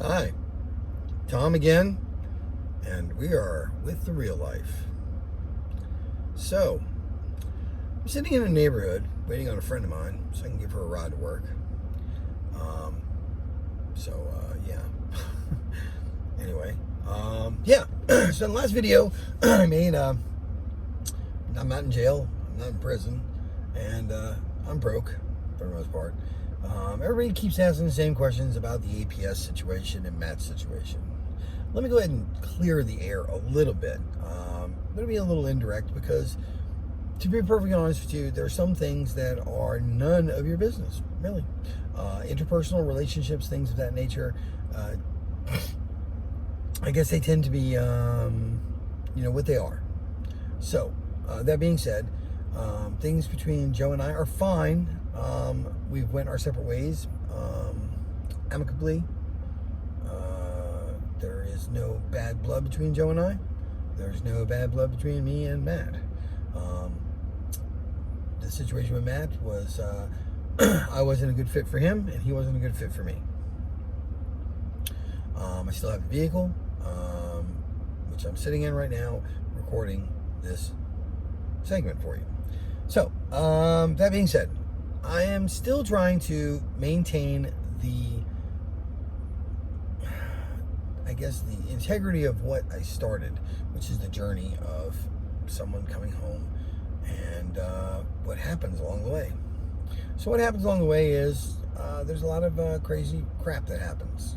Hi, Tom again, and we are with the real life. So, I'm sitting in a neighborhood waiting on a friend of mine so I can give her a ride to work. Yeah. Anyway, yeah. So, in the last video I made, I'm not in jail, I'm not in prison, and I'm broke for the most part. Everybody keeps asking the same questions about the APS situation and Matt's situation. Let me go ahead and clear the air a little bit. I'm going to be a little indirect because, to be perfectly honest with you, there are some things that are none of your business, really. Interpersonal relationships, things of that nature, I guess they tend to be, what they are. So, that being said, things between Joe and I are fine. We've went our separate ways amicably. There is no bad blood between Joe and I. There's no bad blood between me and Matt. The situation with Matt was I wasn't a good fit for him, and he wasn't a good fit for me. I still have a vehicle, which I'm sitting in right now, recording this segment for you. So, that being said, I am still trying to maintain the integrity of what I started, which is the journey of someone coming home and what happens along the way. So what happens along the way is there's a lot of crazy crap that happens,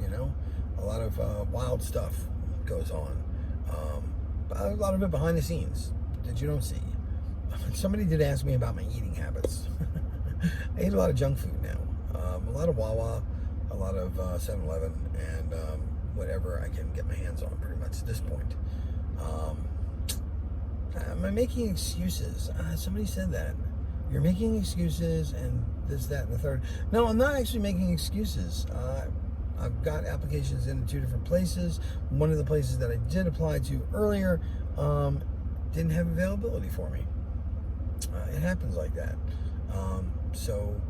a lot of wild stuff goes on. A lot of it behind the scenes that you don't see. Somebody did ask me about my eating habits. I eat a lot of junk food now. A lot of Wawa, a lot of 7-Eleven, and whatever I can get my hands on pretty much at this point. Am I making excuses? Somebody said that. You're making excuses and this, that, and the third. No, I'm not actually making excuses. I've got applications in 2 different places. One of the places that I did apply to earlier didn't have availability for me. It happens like that. So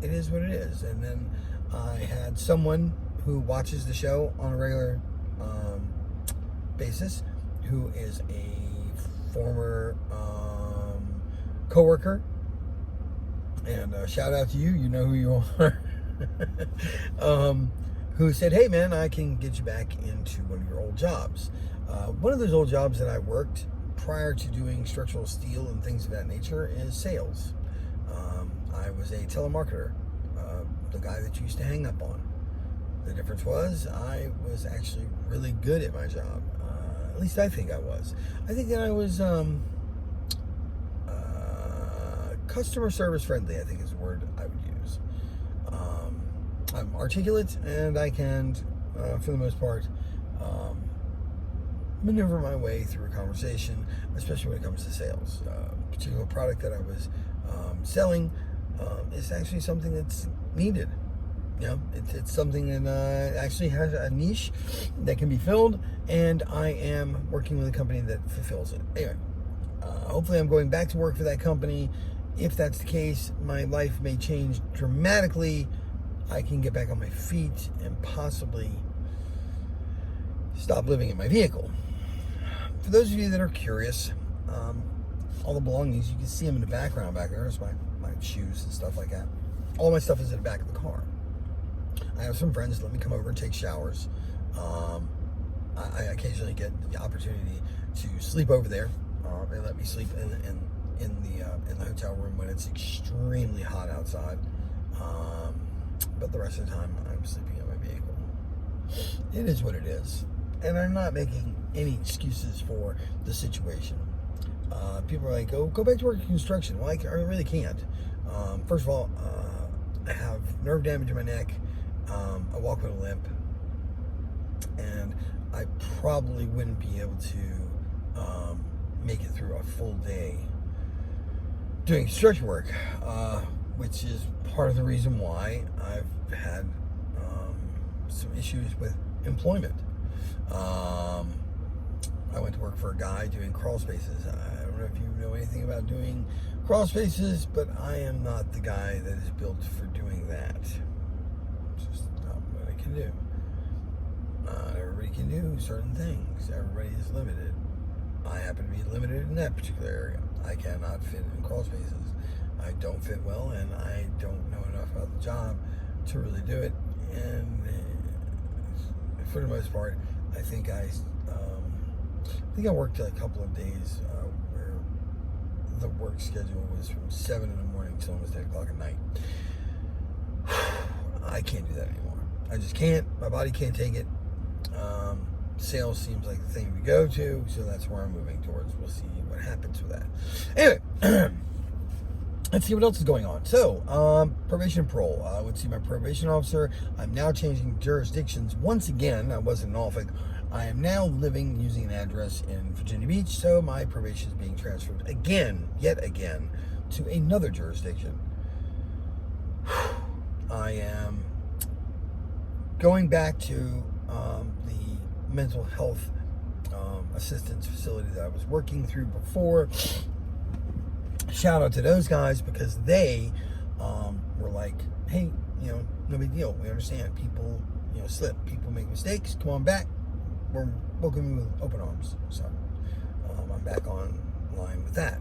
it is what it is. And then I had someone who watches the show on a regular basis, who is a former coworker. And shout out to you, you know who you are. Who said, hey man, I can get you back into one of your old jobs. One of those old jobs that I worked prior to doing structural steel and things of that nature is sales. I was a telemarketer, the guy that you used to hang up on. The difference was I was actually really good at my job. At least I think I was. I think that I was customer service friendly, I think is the word I would use. I'm articulate, and I can, for the most part, maneuver my way through a conversation, especially when it comes to sales. A particular product that I was selling is actually something that's needed. It's something that actually has a niche that can be filled, and I am working with a company that fulfills it. Anyway, hopefully I'm going back to work for that company. If that's the case, my life may change dramatically. I can get back on my feet and possibly stop living in my vehicle. For those of you that are curious, all the belongings, you can see them in the background back there. There's my shoes and stuff like that. All my stuff is in the back of the car. I have some friends that let me come over and take showers. I occasionally get the opportunity to sleep over there. They let me sleep in the hotel room when it's extremely hot outside. But the rest of the time, I'm sleeping in my vehicle. It is what it is. And I'm not making any excuses for the situation. People are like, go back to work in construction. Well, I really can't. First of all, I have nerve damage in my neck. I walk with a limp. And I probably wouldn't be able to make it through a full day doing construction work, which is part of the reason why I've had some issues with employment. I went to work for a guy doing crawl spaces. I don't know if you know anything about doing crawl spaces, but I am not the guy that is built for doing that. It's just not what I can do. do certain things. Everybody is limited. I happen to be limited in that particular area. I cannot fit in crawl spaces. I don't fit well, and I don't know enough about the job to really do it. And for the most part, I think I worked a couple of days where the work schedule was from 7 in the morning till almost 8 o'clock at night. I can't do that anymore. I just can't. My body can't take it. Sales seems like the thing to go to, so that's where I'm moving towards. We'll see what happens with that. Anyway, let's see what else is going on. So, probation and parole. I would see my probation officer. I'm now changing jurisdictions once again. I was in Norfolk. I am now living using an address in Virginia Beach, so my probation is being transferred again, yet again, to another jurisdiction. I am going back to the mental health assistance facility that I was working through before. Shout out to those guys, because they were like, hey, no big deal. We understand people, slip. People make mistakes. Come on back. We're welcoming you with open arms. So I'm back on line with that.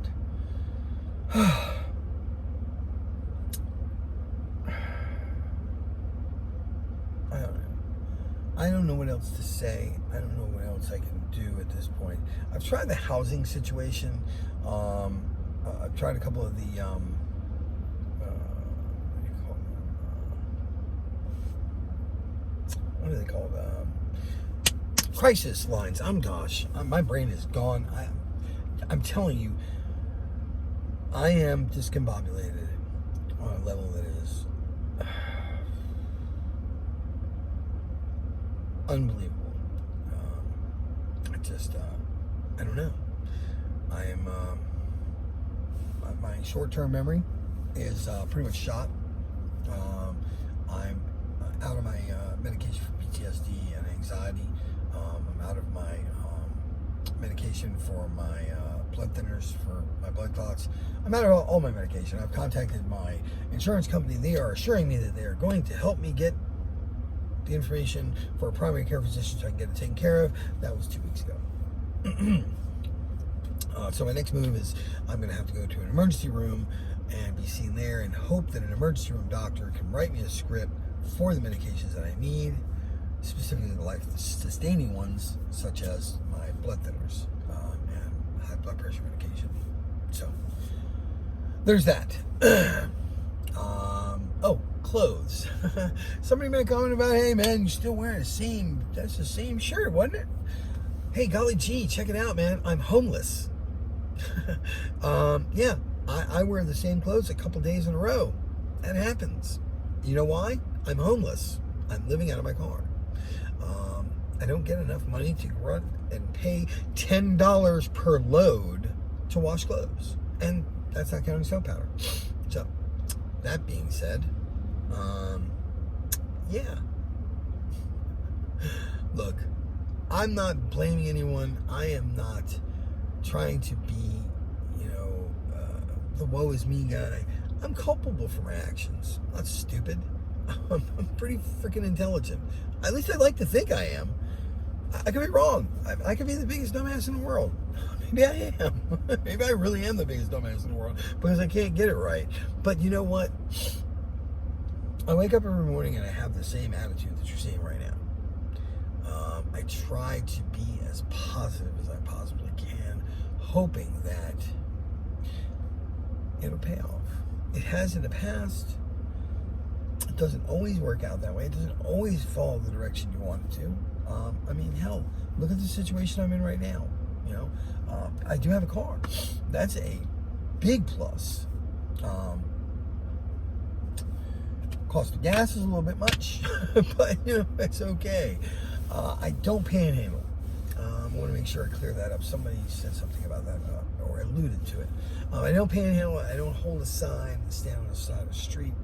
I don't know what else to say. I don't know what else I can do at this point. I've tried the housing situation. I've tried a couple of the what do you call them? What are they called? Crisis lines. My brain is gone. I'm telling you, I am discombobulated on a level that is unbelievable. I don't know. I am, my short-term memory is pretty much shot. I'm out of my medication for PTSD and anxiety. I'm out of my medication for my blood thinners for my blood clots. I'm out of all my medication. I've contacted my insurance company. They are assuring me that they are going to help me get the information for a primary care physician so I can get it taken care of. That was 2 weeks ago. So my next move is I'm going to have to go to an emergency room and be seen there, and hope that an emergency room doctor can write me a script for the medications that I need, specifically the life-sustaining ones, such as my blood thinners and high blood pressure medication. So there's that. Clothes. Somebody made a comment about, hey man, you're still wearing that's the same shirt, wasn't it? Hey, golly gee, check it out, man. I'm homeless. Yeah, I wear the same clothes a couple days in a row. That happens. You know why? I'm homeless. I'm living out of my car. I don't get enough money to run and pay $10 per load to wash clothes. And that's not counting soap powder. So, that being said, yeah. Look, I'm not blaming anyone. I am not trying to be, the woe is me guy. I'm culpable for my actions. I'm not stupid. I'm pretty freaking intelligent. At least I like to think I am. I could be wrong. I could be the biggest dumbass in the world. Maybe I am. Maybe I really am the biggest dumbass in the world because I can't get it right. But you know what? I wake up every morning and I have the same attitude that you're seeing right now. I try to be as positive as I possibly can, hoping that it'll pay off. It has in the past. It doesn't always work out that way. It doesn't always fall the direction you want it to. Hell, look at the situation I'm in right now. I do have a car. That's a big plus. Cost of gas is a little bit much, but it's okay. I don't panhandle. I want to make sure I clear that up. Somebody said something about that, or alluded to it. I don't panhandle. I don't hold a sign and stand on the side of the street,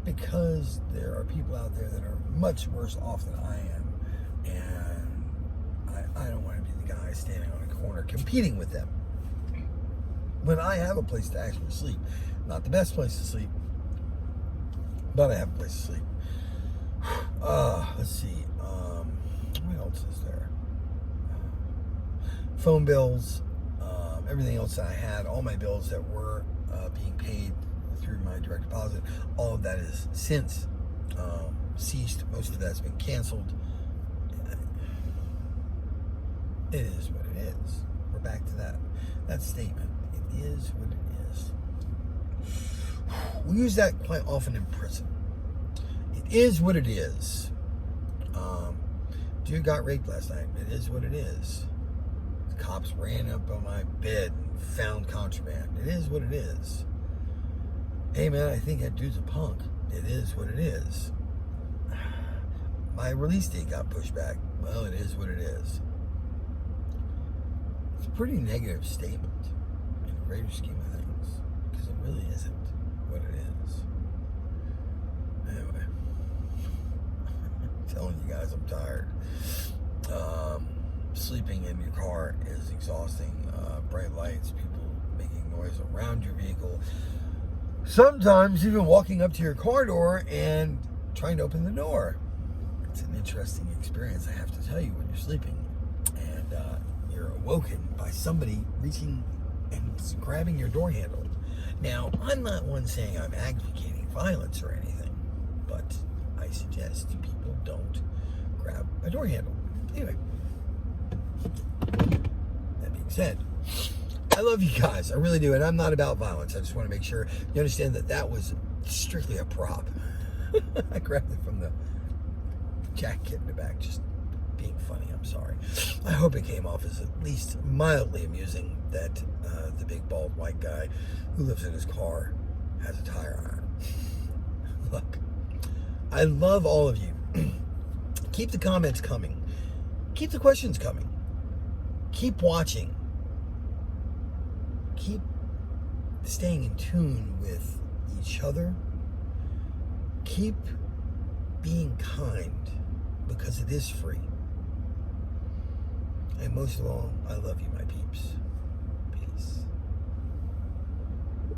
because there are people out there that are much worse off than I am, and I don't want to be the guy standing on a corner competing with them. When I have a place to actually sleep, not the best place to sleep, but I have a place to sleep. Let's see. What else else is there? Phone bills, everything else that I had, all my bills that were being paid through my direct deposit, all of that is since ceased. Most of that's been canceled. It is what it is. We're back to that statement. It is what it is. We use that quite often in prison. It is what it is. Dude got raped last night. It is what it is. The cops ran up on my bed and found contraband. It is what it is. Hey man, I think that dude's a punk. It is what it is. My release date got pushed back. Well, it is what it is. It's a pretty negative statement in the greater scheme of things, because it really isn't what it is. Anyway, I'm telling you guys, I'm tired. Sleeping in your car is exhausting. Bright lights, people making noise around your vehicle. Sometimes even walking up to your car door and trying to open the door. It's an interesting experience, I have to tell you, when you're sleeping and you're awoken by somebody reaching and grabbing your door handle. Now, I'm not one saying I'm advocating violence or anything, but I suggest people don't grab a door handle. Anyway, that being said, I love you guys. I really do. And I'm not about violence. I just want to make sure you understand that that was strictly a prop. I grabbed it from the jacket in the back, just being funny. I'm sorry. I hope it came off as at least mildly amusing that the big bald white guy who lives in his car has a tire iron. Look, I love all of you. Keep the comments coming. Keep the questions coming. Keep watching. Keep staying in tune with each other. Keep being kind, because it is free. And most of all, I love you, my peeps.